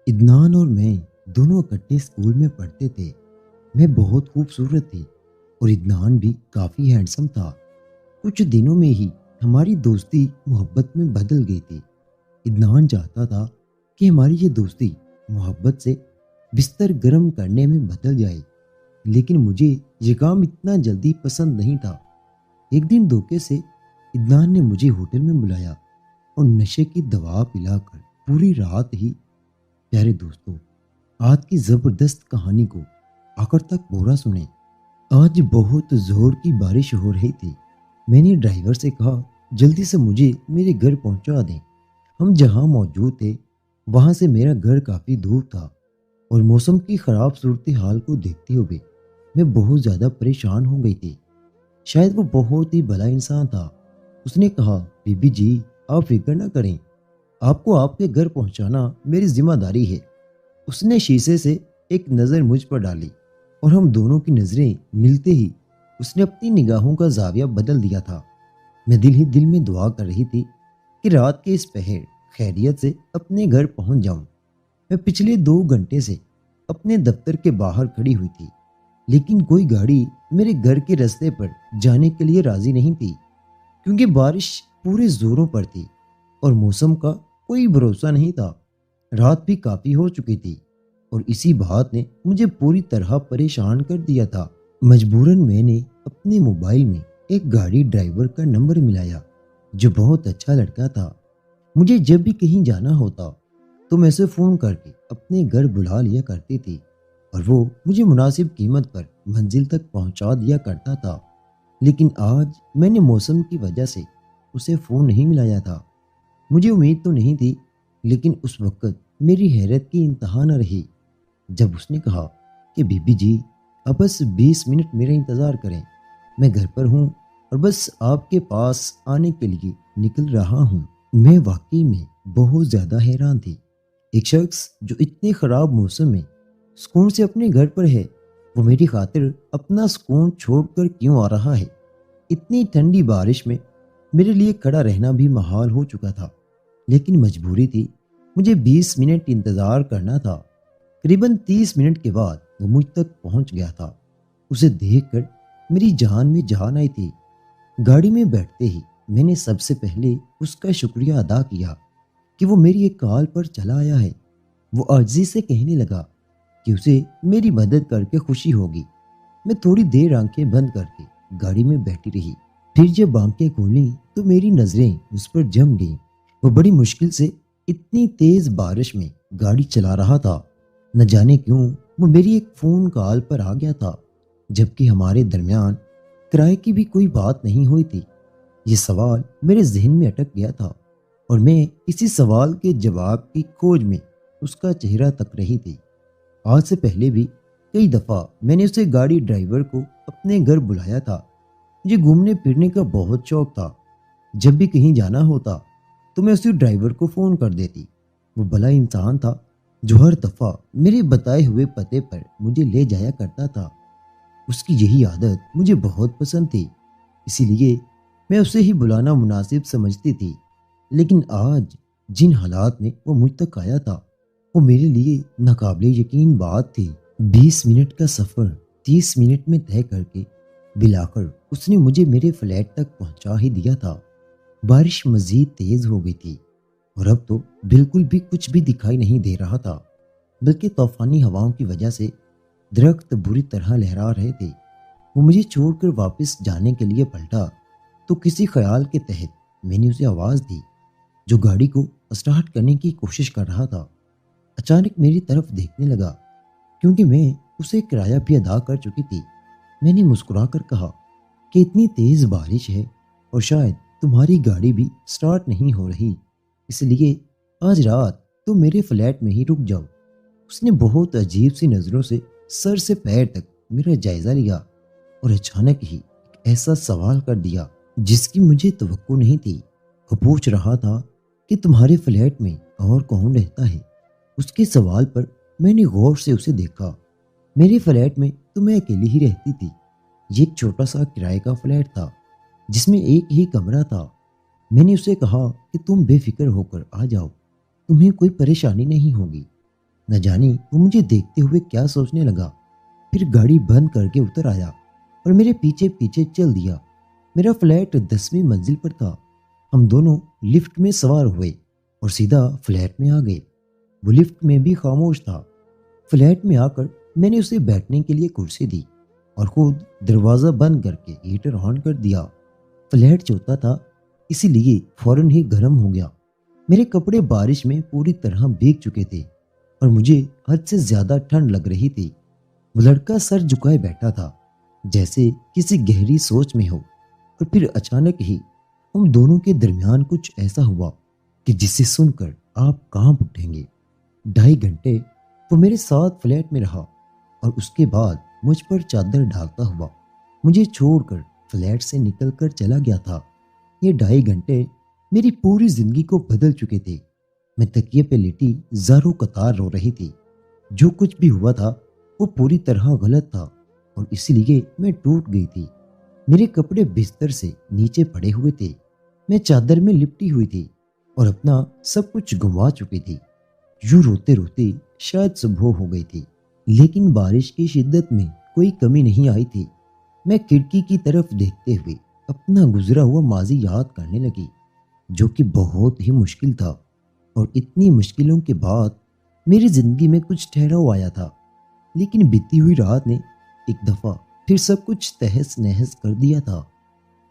عدنان اور میں دونوں اکٹھے اسکول میں پڑھتے تھے۔ میں بہت خوبصورت تھی اور عدنان بھی کافی ہینڈسم تھا۔ کچھ دنوں میں ہی ہماری دوستی محبت میں بدل گئی تھی۔ عدنان چاہتا تھا کہ ہماری یہ دوستی محبت سے بستر گرم کرنے میں بدل جائے، لیکن مجھے یہ کام اتنا جلدی پسند نہیں تھا۔ ایک دن دھوکے سے عدنان نے مجھے ہوٹل میں بلایا اور نشے کی دوا پلا کر پوری رات ہی پیارے دوستوں، آج کی زبردست کہانی کو آخر تک پورا سنیں۔ آج بہت زور کی بارش ہو رہی تھی۔ میں نے ڈرائیور سے کہا جلدی سے مجھے میرے گھر پہنچا دیں۔ ہم جہاں موجود تھے وہاں سے میرا گھر کافی دور تھا اور موسم کی خراب صورتحال کو دیکھتے ہوئے میں بہت زیادہ پریشان ہو گئی تھی۔ شاید وہ بہت ہی بھلا انسان تھا۔ اس نے کہا بی بی جی آپ فکر نہ کریں، آپ کو آپ کے گھر پہنچانا میری ذمہ داری ہے۔ اس نے شیشے سے ایک نظر مجھ پر ڈالی اور ہم دونوں کی نظریں ملتے ہی اس نے اپنی نگاہوں کا زاویہ بدل دیا تھا۔ میں دل ہی دل میں دعا کر رہی تھی کہ رات کے اس پہر خیریت سے اپنے گھر پہنچ جاؤں۔ میں پچھلے 2 گھنٹے سے اپنے دفتر کے باہر کھڑی ہوئی تھی، لیکن کوئی گاڑی میرے گھر کے راستے پر جانے کے لیے راضی نہیں تھی، کیونکہ بارش پورے زوروں پر تھی اور موسم کا کوئی بھروسہ نہیں تھا۔ رات بھی کافی ہو چکی تھی اور اسی بات نے مجھے پوری طرح پریشان کر دیا تھا۔ مجبوراً میں نے اپنے موبائل میں ایک گاڑی ڈرائیور کا نمبر ملایا جو بہت اچھا لڑکا تھا۔ مجھے جب بھی کہیں جانا ہوتا تو میں اسے فون کر کے اپنے گھر بلا لیا کرتی تھی اور وہ مجھے مناسب قیمت پر منزل تک پہنچا دیا کرتا تھا۔ لیکن آج میں نے موسم کی وجہ سے اسے فون نہیں ملایا تھا۔ مجھے امید تو نہیں تھی، لیکن اس وقت میری حیرت کی انتہا نہ رہی جب اس نے کہا کہ بی بی جی آپ بس 20 منٹ میرا انتظار کریں، میں گھر پر ہوں اور بس آپ کے پاس آنے کے لیے نکل رہا ہوں۔ میں واقعی میں بہت زیادہ حیران تھی۔ ایک شخص جو اتنے خراب موسم میں سکون سے اپنے گھر پر ہے، وہ میری خاطر اپنا سکون چھوڑ کر کیوں آ رہا ہے؟ اتنی ٹھنڈی بارش میں میرے لیے کھڑا رہنا بھی محال ہو چکا تھا، لیکن مجبوری تھی، مجھے 20 منٹ انتظار کرنا تھا۔ قریباً 30 منٹ کے بعد وہ مجھ تک پہنچ گیا تھا۔ اسے دیکھ کر میری جان میں جان آئی تھی۔ گاڑی میں بیٹھتے ہی میں نے سب سے پہلے اس کا شکریہ ادا کیا کہ وہ میری ایک کال پر چلا آیا ہے۔ وہ عاجزی سے کہنے لگا کہ اسے میری مدد کر کے خوشی ہوگی۔ میں تھوڑی دیر آنکھیں بند کر کے گاڑی میں بیٹھی رہی، پھر جب آنکھیں کھولیں تو میری نظریں اس پر جم گئیں۔ وہ بڑی مشکل سے اتنی تیز بارش میں گاڑی چلا رہا تھا، نہ جانے کیوں وہ میری ایک فون کال پر آ گیا تھا، جبکہ ہمارے درمیان کرائے کی بھی کوئی بات نہیں ہوئی تھی۔ یہ سوال میرے ذہن میں اٹک گیا تھا اور میں اسی سوال کے جواب کی کھوج میں اس کا چہرہ تک رہی تھی۔ آج سے پہلے بھی کئی دفعہ میں نے اسے گاڑی ڈرائیور کو اپنے گھر بلایا تھا۔ مجھے گھومنے پھرنے کا بہت شوق تھا۔ جب بھی کہیں جانا ہوتا تو میں اسی ڈرائیور کو فون کر دیتی۔ وہ بھلا انسان تھا جو ہر دفعہ میرے بتائے ہوئے پتے پر مجھے لے جایا کرتا تھا۔ اس کی یہی عادت مجھے بہت پسند تھی، اسی لیے میں اسے ہی بلانا مناسب سمجھتی تھی۔ لیکن آج جن حالات میں وہ مجھ تک آیا تھا وہ میرے لیے ناقابل یقین بات تھی۔ 20 منٹ کا سفر 30 منٹ میں طے کر کے بالآخر اس نے مجھے میرے فلیٹ تک پہنچا ہی دیا تھا۔ بارش مزید تیز ہو گئی تھی اور اب تو بالکل بھی کچھ بھی دکھائی نہیں دے رہا تھا، بلکہ طوفانی ہواؤں کی وجہ سے درخت بری طرح لہرا رہے تھے۔ وہ مجھے چھوڑ کر واپس جانے کے لیے پلٹا تو کسی خیال کے تحت میں نے اسے آواز دی جو گاڑی کو اسٹارٹ کرنے کی کوشش کر رہا تھا۔ اچانک میری طرف دیکھنے لگا کیونکہ میں اسے کرایہ بھی ادا کر چکی تھی۔ میں نے مسکرا کر کہا کہ اتنی تیز بارش ہے اور شاید تمہاری گاڑی بھی سٹارٹ نہیں ہو رہی، اس لیے آج رات تم میرے فلیٹ میں ہی رک جاؤ۔ اس نے بہت عجیب سی نظروں سے سر سے پیر تک میرا جائزہ لیا اور اچانک ہی ایک ایسا سوال کر دیا جس کی مجھے توقع نہیں تھی۔ وہ پوچھ رہا تھا کہ تمہارے فلیٹ میں اور کون رہتا ہے؟ اس کے سوال پر میں نے غور سے اسے دیکھا۔ میرے فلیٹ میں تو میں اکیلی ہی رہتی تھی۔ یہ ایک چھوٹا سا کرائے کا فلیٹ تھا جس میں ایک ہی کمرہ تھا۔ میں نے اسے کہا کہ تم بے فکر ہو کر آ جاؤ، تمہیں کوئی پریشانی نہیں ہوگی۔ نہ جانے وہ مجھے دیکھتے ہوئے کیا سوچنے لگا، پھر گاڑی بند کر کے اتر آیا اور میرے پیچھے پیچھے چل دیا۔ میرا فلیٹ 10ویں منزل پر تھا۔ ہم دونوں لفٹ میں سوار ہوئے اور سیدھا فلیٹ میں آ گئے۔ وہ لفٹ میں بھی خاموش تھا۔ فلیٹ میں آ کر میں نے اسے بیٹھنے کے لیے کرسی دی اور خود دروازہ بند کر کے ہیٹر آن کر دیا۔ فلیٹ چوتا تھا، اسی لیے فوراً ہی گرم ہو گیا۔ میرے کپڑے بارش میں پوری طرح بھیگ چکے تھے اور مجھے حد سے زیادہ ٹھنڈ لگ رہی تھی۔ وہ لڑکا سر جھکائے بیٹھا تھا، جیسے کسی گہری سوچ میں ہو، اور پھر اچانک ہی ہم دونوں کے درمیان کچھ ایسا ہوا کہ جسے سن کر آپ کانپ اٹھیں گے۔ 2.5 گھنٹے وہ میرے ساتھ فلیٹ میں رہا اور اس کے بعد مجھ پر چادر ڈھانکتا ہوا مجھے چھوڑ کر فلیٹ سے نکل کر چلا گیا تھا۔ یہ 2.5 گھنٹے میری پوری زندگی کو بدل چکے تھے۔ میں تکیے پہ لیٹی زاروں قطار رو رہی تھی۔ جو کچھ بھی ہوا تھا وہ پوری طرح غلط تھا اور اسی لیے میں ٹوٹ گئی تھی۔ میرے کپڑے بستر سے نیچے پڑے ہوئے تھے، میں چادر میں لپٹی ہوئی تھی اور اپنا سب کچھ گنوا چکی تھی۔ یوں روتے روتے شاید صبح ہو گئی تھی، لیکن بارش کی شدت میں کوئی کمی نہیں آئی تھی۔ میں کھڑکی کی طرف دیکھتے ہوئے اپنا گزرا ہوا ماضی یاد کرنے لگی، جو کہ بہت ہی مشکل تھا، اور اتنی مشکلوں کے بعد میری زندگی میں کچھ ٹھہراؤ آیا تھا۔ لیکن بیتی ہوئی رات نے ایک دفعہ پھر سب کچھ تہس نہس کر دیا تھا۔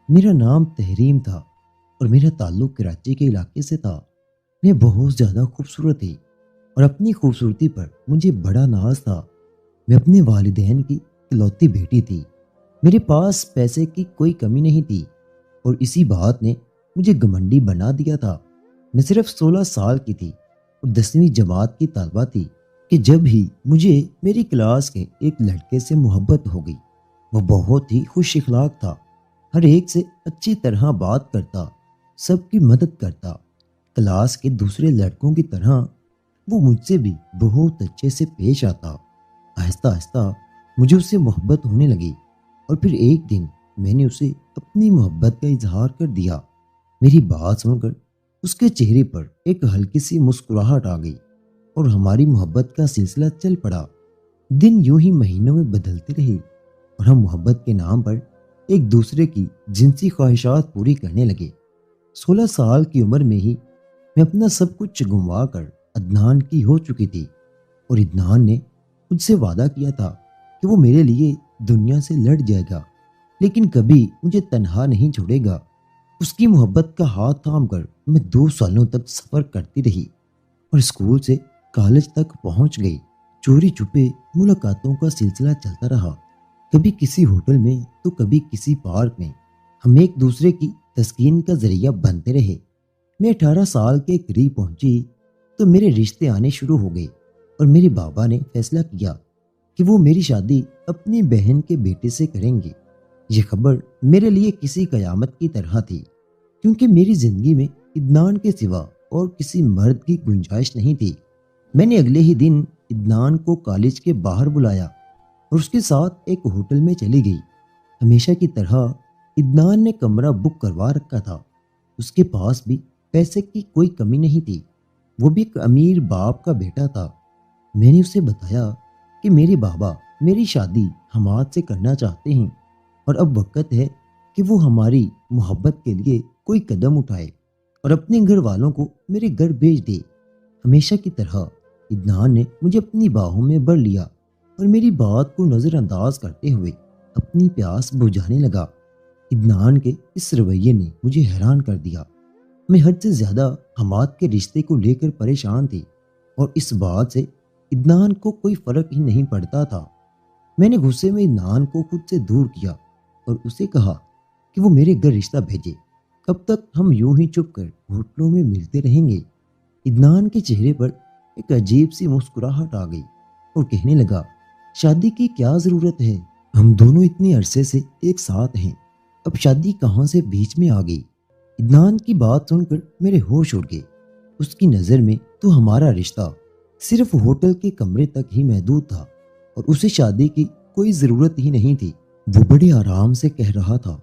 میرا نام تحریم تھا اور میرا تعلق کراچی کے علاقے سے تھا۔ میں بہت زیادہ خوبصورت تھی اور اپنی خوبصورتی پر مجھے بڑا ناز تھا۔ میں اپنے والدین کی اکلوتی بیٹی تھی، میرے پاس پیسے کی کوئی کمی نہیں تھی، اور اسی بات نے مجھے گھمنڈی بنا دیا تھا۔ میں صرف 16 سال کی تھی اور 10ویں جماعت کی طالبہ تھی کہ جب ہی مجھے میری کلاس کے ایک لڑکے سے محبت ہو گئی۔ وہ بہت ہی خوش اخلاق تھا، ہر ایک سے اچھی طرح بات کرتا، سب کی مدد کرتا۔ کلاس کے دوسرے لڑکوں کی طرح وہ مجھ سے بھی بہت اچھے سے پیش آتا۔ آہستہ آہستہ مجھے اس سے محبت ہونے لگی اور پھر ایک دن میں نے اسے اپنی محبت کا اظہار کر دیا۔ میری بات سن کر اس کے چہرے پر ایک ہلکی سی مسکراہٹ آ گئی اور ہماری محبت کا سلسلہ چل پڑا۔ دن یوں ہی مہینوں میں بدلتے رہے اور ہم محبت کے نام پر ایک دوسرے کی جنسی خواہشات پوری کرنے لگے۔ 16 سال کی عمر میں ہی میں اپنا سب کچھ گنوا کر عدنان کی ہو چکی تھی، اور عدنان نے مجھ سے وعدہ کیا تھا کہ وہ میرے لیے دنیا سے لڑ جائے گا، لیکن کبھی مجھے تنہا نہیں چھوڑے گا۔ اس کی محبت کا ہاتھ تھام کر میں 2 سالوں تک سفر کرتی رہی اور اسکول سے کالج تک پہنچ گئی۔ چوری چھپے ملاقاتوں کا سلسلہ چلتا رہا، کبھی کسی ہوٹل میں تو کبھی کسی پارک میں۔ ہم ایک دوسرے کی تسکین کا ذریعہ بنتے رہے۔ میں 18 سال کے قریب پہنچی تو میرے رشتے آنے شروع ہو گئے اور میرے بابا نے فیصلہ کیا کہ وہ میری شادی اپنی بہن کے بیٹے سے کریں گے۔ یہ خبر میرے لیے کسی قیامت کی طرح تھی، کیونکہ میری زندگی میں عدنان کے سوا اور کسی مرد کی گنجائش نہیں تھی۔ میں نے اگلے ہی دن عدنان کو کالج کے باہر بلایا اور اس کے ساتھ ایک ہوٹل میں چلی گئی۔ ہمیشہ کی طرح عدنان نے کمرہ بک کروا رکھا تھا۔ اس کے پاس بھی پیسے کی کوئی کمی نہیں تھی، وہ بھی ایک امیر باپ کا بیٹا تھا۔ میں نے اسے بتایا کہ میرے بابا میری شادی حماد سے کرنا چاہتے ہیں اور اب وقت ہے کہ وہ ہماری محبت کے لیے کوئی قدم اٹھائے اور اپنے گھر والوں کو میرے گھر بھیج دے۔ ہمیشہ کی طرح عدنان نے مجھے اپنی باہوں میں بھر لیا اور میری بات کو نظر انداز کرتے ہوئے اپنی پیاس بجھانے لگا۔ عدنان کے اس رویے نے مجھے حیران کر دیا۔ میں حد سے زیادہ حماد کے رشتے کو لے کر پریشان تھی اور اس بات سے عدنان کو کوئی فرق ہی نہیں پڑتا تھا۔ میں نے غصے میں عدنان کو خود سے دور کیا اور اسے کہا کہ وہ میرے گھر رشتہ بھیجے، کب تک ہم یوں ہی چھپ کر ہوٹلوں میں ملتے رہیں گے۔ عدنان کے چہرے پر ایک عجیب سی مسکراہٹ آ گئی اور کہنے لگا، شادی کی کیا ضرورت ہے، ہم دونوں اتنے عرصے سے ایک ساتھ ہیں، اب شادی کہاں سے بیچ میں آ گئی۔ عدنان کی بات سن کر میرے ہوش اڑ گئے۔ اس کی نظر میں تو ہمارا رشتہ صرف ہوٹل کے کمرے تک ہی محدود تھا اور اسے شادی کی کوئی ضرورت ہی نہیں تھی۔ وہ بڑے آرام سے کہہ رہا تھا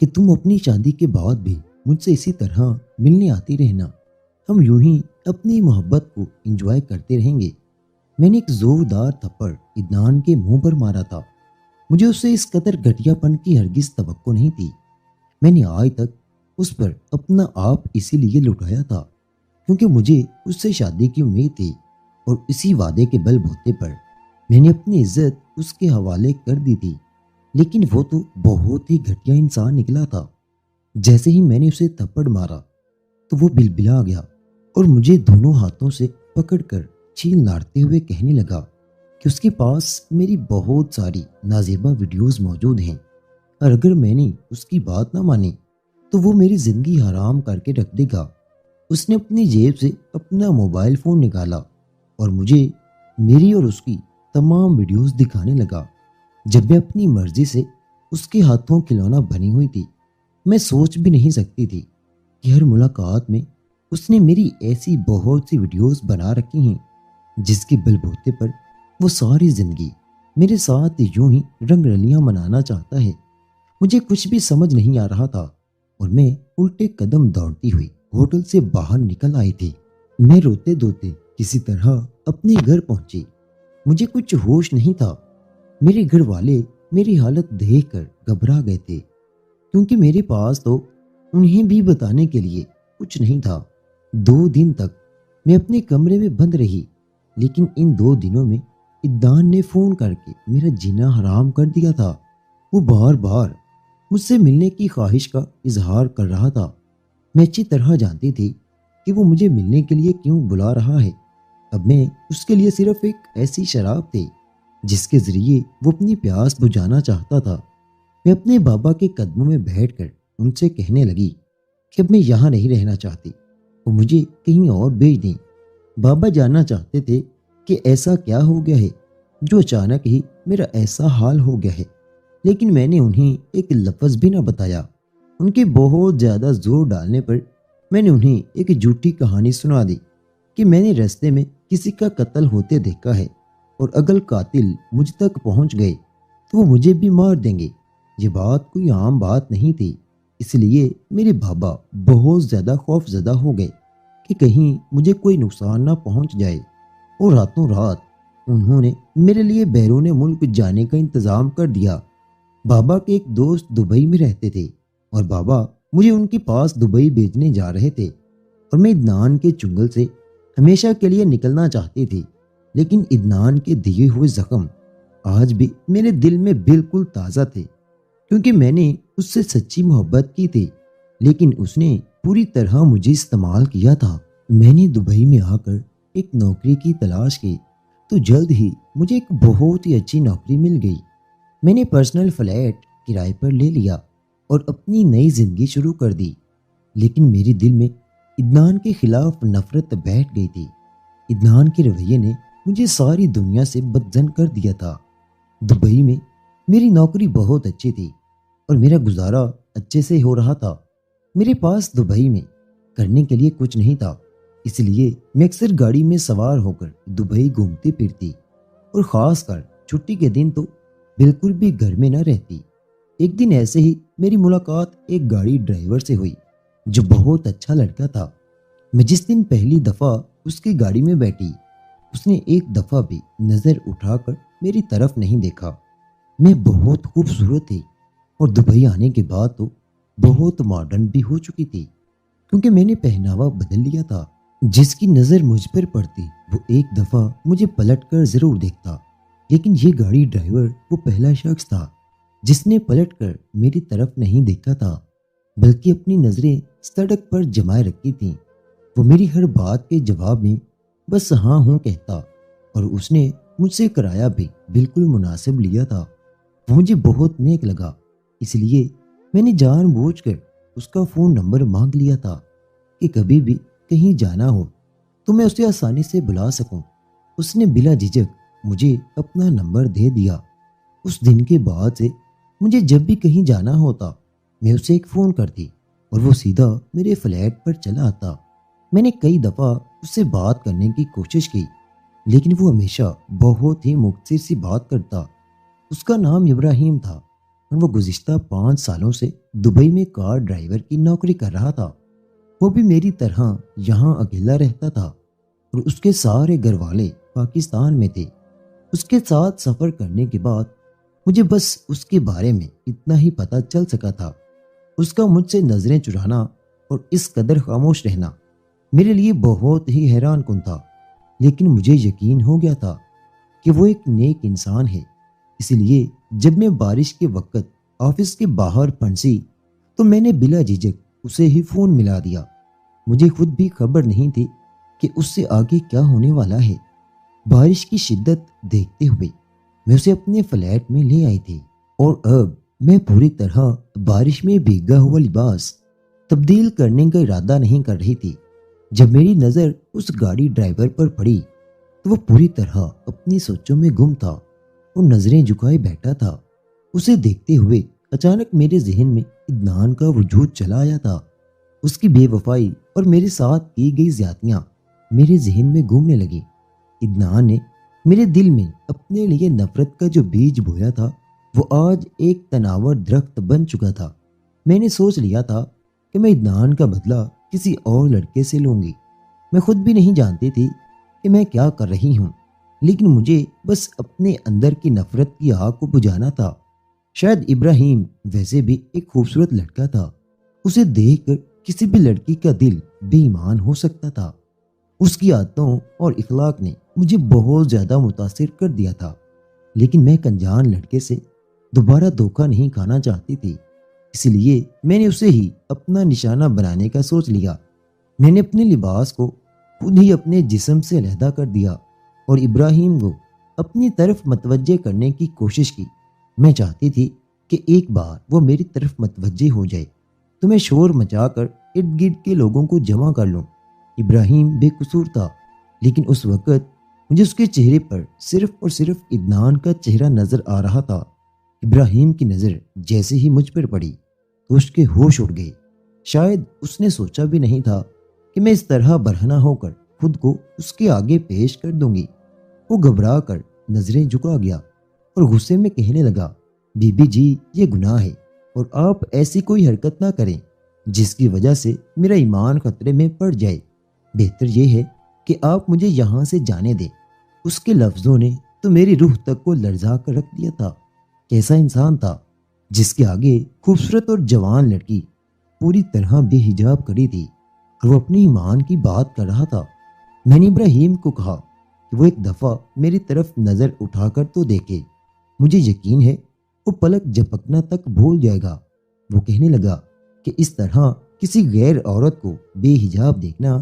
کہ تم اپنی شادی کے بعد بھی مجھ سے اسی طرح ملنے آتی رہنا، ہم یوں ہی اپنی محبت کو انجوائے کرتے رہیں گے۔ میں نے ایک زوردار تھپڑ عدنان کے منہ پر مارا تھا۔ مجھے اس سے اس قدر گھٹیا پن کی ہرگز توقع نہیں تھی۔ میں نے آج تک اس پر اپنا آپ اسی لیے لٹایا تھا کیونکہ مجھے اس سے شادی کی امید تھی، اور اسی وعدے کے بل بوتے پر میں نے اپنی عزت اس کے حوالے کر دی تھی۔ لیکن وہ تو بہت ہی گھٹیا انسان نکلا تھا۔ جیسے ہی میں نے اسے تھپڑ مارا تو وہ بلبلا گیا اور مجھے دونوں ہاتھوں سے پکڑ کر چھیل ناڑتے ہوئے کہنے لگا کہ اس کے پاس میری بہت ساری نازیبا ویڈیوز موجود ہیں، اور اگر میں نے اس کی بات نہ مانی تو وہ میری زندگی حرام کر کے رکھ دے گا۔ اس نے اپنی جیب سے اپنا موبائل فون نکالا اور مجھے میری اور اس کی تمام ویڈیوز دکھانے لگا جب میں اپنی مرضی سے اس کے ہاتھوں کھلونا بنی ہوئی تھی۔ میں سوچ بھی نہیں سکتی تھی کہ ہر ملاقات میں اس نے میری ایسی بہت سی ویڈیوز بنا رکھی ہیں جس کے بل بوتے پر وہ ساری زندگی میرے ساتھ یوں ہی رنگ رلیاں منانا چاہتا ہے۔ مجھے کچھ بھی سمجھ نہیں آ رہا تھا اور میں الٹے قدم دوڑتی ہوئی ہوٹل سے باہر نکل آئی تھی۔ میں روتے دھوتے کسی طرح اپنے گھر پہنچی۔ مجھے کچھ ہوش نہیں تھا۔ میرے گھر والے میری حالت دیکھ کر گھبرا گئے تھے کیونکہ میرے پاس تو انہیں بھی بتانے کے لیے کچھ نہیں تھا۔ 2 دن تک میں اپنے کمرے میں بند رہی، لیکن ان 2 دنوں میں عدنان نے فون کر کے میرا جینا حرام کر دیا تھا۔ وہ بار بار مجھ سے ملنے کی خواہش کا اظہار کر رہا تھا۔ میں اچھی طرح جانتی تھی کہ وہ مجھے ملنے کے لیے کیوں بلا رہا ہے۔ اب میں اس کے لیے صرف ایک ایسی شراب تھی جس کے ذریعے وہ اپنی پیاس بجھانا چاہتا تھا۔ میں اپنے بابا کے قدموں میں بیٹھ کر ان سے کہنے لگی کہ اب میں یہاں نہیں رہنا چاہتی، وہ مجھے کہیں اور بھیج دیں۔ بابا جاننا چاہتے تھے کہ ایسا کیا ہو گیا ہے جو اچانک ہی میرا ایسا حال ہو گیا ہے، لیکن میں نے انہیں ایک لفظ بھی نہ بتایا۔ ان کے بہت زیادہ زور ڈالنے پر میں نے انہیں ایک جھوٹی کہانی سنا دی کہ میں نے راستے میں کسی کا قتل ہوتے دیکھا ہے، اور اگر قاتل مجھ تک پہنچ گئے تو وہ مجھے بھی مار دیں گے۔ یہ بات کوئی عام بات نہیں تھی، اس لیے میرے بابا بہت زیادہ خوف زدہ ہو گئے کہ کہیں مجھے کوئی نقصان نہ پہنچ جائے، اور راتوں رات انہوں نے میرے لیے بیرون ملک جانے کا انتظام کر دیا۔ بابا کے ایک دوست دبئی میں رہتے تھے اور بابا مجھے ان کے پاس دبئی بھیجنے جا رہے تھے، اور میں عدنان کے چنگل سے ہمیشہ کے لیے نکلنا چاہتی تھی۔ لیکن عدنان کے دیے ہوئے زخم آج بھی میرے دل میں بالکل تازہ تھے کیونکہ میں نے اس سے سچی محبت کی تھی، لیکن اس نے پوری طرح مجھے استعمال کیا تھا۔ میں نے دبئی میں آ کر ایک نوکری کی تلاش کی تو جلد ہی مجھے ایک بہت ہی اچھی نوکری مل گئی۔ میں نے پرسنل فلیٹ کرائے پر لے لیا اور اپنی نئی زندگی شروع کر دی، لیکن میرے دل میں عدنان کے خلاف نفرت بیٹھ گئی تھی۔ عدنان کے رویے نے مجھے ساری دنیا سے بدظن کر دیا تھا۔ دبئی میں میری نوکری بہت اچھی تھی اور میرا گزارا اچھے سے ہو رہا تھا۔ میرے پاس دبئی میں کرنے کے لیے کچھ نہیں تھا، اس لیے میں اکثر گاڑی میں سوار ہو کر دبئی گھومتی پھرتی، اور خاص کر چھٹی کے دن تو بالکل بھی گھر میں نہ رہتی۔ ایک دن ایسے ہی میری ملاقات ایک گاڑی ڈرائیور سے ہوئی جو بہت اچھا لڑکا تھا۔ میں جس دن پہلی دفعہ اس کی گاڑی میں بیٹھی، اس نے ایک دفعہ بھی نظر اٹھا کر میری طرف نہیں دیکھا۔ میں بہت خوبصورت تھی اور دبئی آنے کے بعد تو بہت ماڈرن بھی ہو چکی تھی کیونکہ میں نے پہناوا بدل لیا تھا۔ جس کی نظر مجھ پر پڑتی وہ ایک دفعہ مجھے پلٹ کر ضرور دیکھتا، لیکن یہ گاڑی ڈرائیور وہ پہلا شخص تھا جس نے پلٹ کر میری طرف نہیں دیکھا تھا، بلکہ اپنی نظریں سڑک پر جمائے رکھی تھیں۔ وہ میری ہر بات کے جواب میں بس ہاں ہوں کہتا، اور اس نے مجھ سے کرایہ بھی بالکل مناسب لیا تھا۔ وہ مجھے بہت نیک لگا، اس لیے میں نے جان بوجھ کر اس کا فون نمبر مانگ لیا تھا کہ کبھی بھی کہیں جانا ہو تو میں اسے آسانی سے بلا سکوں۔ اس نے بلا جھجک مجھے اپنا نمبر دے دیا۔ اس دن کے بعد سے مجھے جب بھی کہیں جانا ہوتا میں اسے ایک فون کرتی اور وہ سیدھا میرے فلیٹ پر چلا آتا۔ میں نے کئی دفعہ اس سے بات کرنے کی کوشش کی، لیکن وہ ہمیشہ بہت ہی مختصر سی بات کرتا۔ اس کا نام ابراہیم تھا اور وہ گزشتہ 5 سالوں سے دبئی میں کار ڈرائیور کی نوکری کر رہا تھا۔ وہ بھی میری طرح یہاں اکیلا رہتا تھا اور اس کے سارے گھر والے پاکستان میں تھے۔ اس کے ساتھ سفر کرنے کے بعد مجھے بس اس کے بارے میں اتنا ہی پتہ چل سکا تھا۔ اس کا مجھ سے نظریں چرانا اور اس قدر خاموش رہنا میرے لیے بہت ہی حیران کن تھا، لیکن مجھے یقین ہو گیا تھا کہ وہ ایک نیک انسان ہے۔ اسی لیے جب میں بارش کے وقت آفس کے باہر پھنسی تو میں نے بلا جھجک اسے ہی فون ملا دیا۔ مجھے خود بھی خبر نہیں تھی کہ اس سے آگے کیا ہونے والا ہے۔ بارش کی شدت دیکھتے ہوئے میں اسے اپنے فلیٹ میں لے آئی تھی، اور اب میں پوری طرح بارش میں بھیگا ہوا لباس تبدیل کرنے کا ارادہ نہیں کر رہی تھی۔ جب میری نظر اس گاڑی ڈرائیور پر پڑی تو وہ پوری طرح اپنی سوچوں میں گم تھا اور نظریں جھکائے بیٹھا تھا۔ اسے دیکھتے ہوئے اچانک میرے ذہن میں عدنان کا وجود چلا آیا تھا۔ اس کی بے وفائی اور میرے ساتھ کی گئی زیادتیاں میرے ذہن میں گھومنے لگی۔ عدنان نے میرے دل میں اپنے لیے نفرت کا جو بیج بویا تھا وہ آج ایک تناور درخت بن چکا تھا۔ میں نے سوچ لیا تھا کہ میں عدنان کا بدلہ کسی اور لڑکے سے لوں گی۔ میں خود بھی نہیں جانتی تھی کہ میں کیا کر رہی ہوں، لیکن مجھے بس اپنے اندر کی نفرت کی آگ کو بجھانا تھا۔ شاید ابراہیم ویسے بھی ایک خوبصورت لڑکا تھا، اسے دیکھ کر کسی بھی لڑکی کا دل بے ایمان ہو سکتا تھا۔ اس کی عادتوں اور اخلاق نے مجھے بہت زیادہ متاثر کر دیا تھا، لیکن میں ایک انجان لڑکے سے دوبارہ دھوکہ نہیں کھانا چاہتی تھی۔ اس لیے میں نے اسے ہی اپنا نشانہ بنانے کا سوچ لیا۔ میں نے اپنے لباس کو خود ہی اپنے جسم سے علیحدہ کر دیا اور ابراہیم کو اپنی طرف متوجہ کرنے کی کوشش کی۔ میں چاہتی تھی کہ ایک بار وہ میری طرف متوجہ ہو جائے تو میں شور مچا کر ارد گرد کے لوگوں کو جمع کر لوں۔ ابراہیم بے قصور تھا، لیکن اس وقت مجھے اس کے چہرے پر صرف اور صرف عدنان کا چہرہ نظر آ رہا تھا۔ ابراہیم کی نظر جیسے ہی مجھ پر پڑی تو اس کے ہوش اڑ گئے۔ شاید اس نے سوچا بھی نہیں تھا کہ میں اس طرح برہنہ ہو کر خود کو اس کے آگے پیش کر دوں گی۔ وہ گھبرا کر نظریں جھکا گیا اور غصے میں کہنے لگا، بی بی جی یہ گناہ ہے، اور آپ ایسی کوئی حرکت نہ کریں جس کی وجہ سے میرا ایمان خطرے میں پڑ جائے۔ بہتر یہ ہے کہ آپ مجھے یہاں سے جانے دیں۔ اس کے لفظوں نے تو میری روح تک کو لرزا کر رکھ دیا تھا۔ کیسا انسان تھا جس کے آگے خوبصورت اور جوان لڑکی پوری طرح بے حجاب کھڑی تھی اور وہ اپنی ایمان کی بات کر رہا تھا۔ میں نے ابراہیم کو کہا کہ وہ ایک دفعہ میری طرف نظر اٹھا کر تو دیکھے، مجھے یقین ہے وہ پلک جھپکنا تک بھول جائے گا۔ وہ کہنے لگا کہ اس طرح کسی غیر عورت کو بے حجاب دیکھنا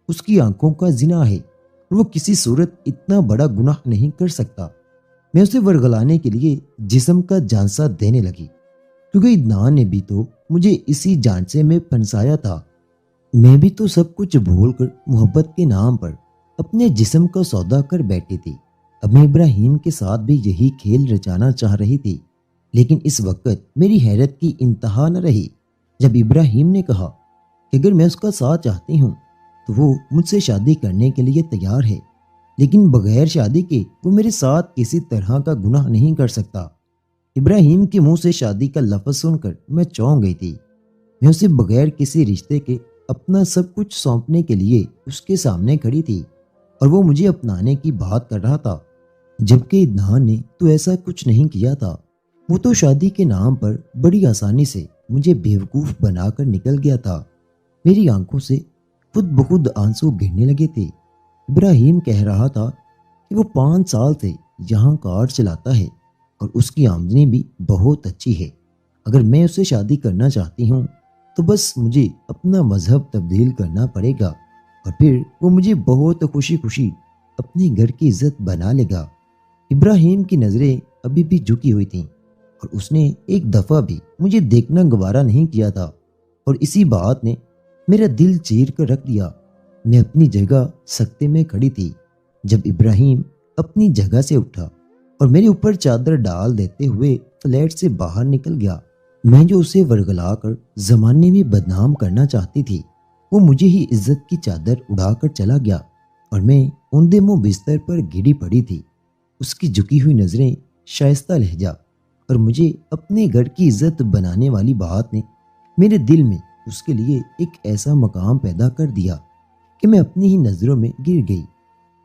اس کی آنکھوں کا زنا ہے، اور وہ کسی صورت اتنا بڑا گناہ نہیں کر سکتا۔ میں اسے ورغلانے کے لیے جسم کا جھانسا دینے لگی، کیونکہ عدنان نے بھی تو مجھے اسی جھانسے میں پھنسایا تھا۔ میں بھی تو سب کچھ بھول کر محبت کے نام پر اپنے جسم کا سودا کر بیٹھی تھی۔ اب میں ابراہیم کے ساتھ بھی یہی کھیل رچانا چاہ رہی تھی، لیکن اس وقت میری حیرت کی انتہا نہ رہی جب ابراہیم نے کہا کہ اگر میں اس کا ساتھ چاہتی ہوں تو وہ مجھ سے شادی کرنے کے لیے تیار ہے، لیکن بغیر شادی کے وہ میرے ساتھ کسی طرح کا گناہ نہیں کر سکتا۔ ابراہیم کے منہ سے شادی کا لفظ سن کر میں چونک گئی تھی۔ میں اسے بغیر کسی رشتے کے اپنا سب کچھ سونپنے کے لیے اس کے سامنے کھڑی تھی، اور وہ مجھے اپنانے کی بات کر رہا تھا، جبکہ عدنان نے تو ایسا کچھ نہیں کیا تھا۔ وہ تو شادی کے نام پر بڑی آسانی سے مجھے بیوقوف بنا کر نکل گیا تھا۔ میری آنکھوں سے خود بخود آنسو گرنے لگے تھے۔ ابراہیم کہہ رہا تھا کہ وہ 5 سال سے یہاں کار چلاتا ہے اور اس کی آمدنی بھی بہت اچھی ہے۔ اگر میں اسے شادی کرنا چاہتی ہوں تو بس مجھے اپنا مذہب تبدیل کرنا پڑے گا، اور پھر وہ مجھے بہت خوشی خوشی اپنے گھر کی عزت بنا لے گا۔ ابراہیم کی نظریں ابھی بھی جھکی ہوئی تھیں، اور اس نے ایک دفعہ بھی مجھے دیکھنا گوارا نہیں کیا تھا، اور اسی بات نے میرا دل چیر کر رکھ دیا۔ میں اپنی جگہ سکتے میں کھڑی تھی جب ابراہیم اپنی جگہ سے اٹھا اور میرے اوپر چادر ڈال دیتے ہوئے فلیٹ سے باہر نکل گیا۔ میں جو اسے ورغلا کر زمانے میں بدنام کرنا چاہتی تھی، وہ مجھے ہی عزت کی چادر اڑا کر چلا گیا، اور میں اوندے منہ بستر پر گری پڑی تھی۔ اس کی جھکی ہوئی نظریں، شائستہ لہجہ اور مجھے اپنے گھر کی عزت بنانے والی بات نے میرے دل میں اس کے لیے ایک ایسا مقام پیدا کر دیا کہ میں اپنی ہی نظروں میں گر گئی۔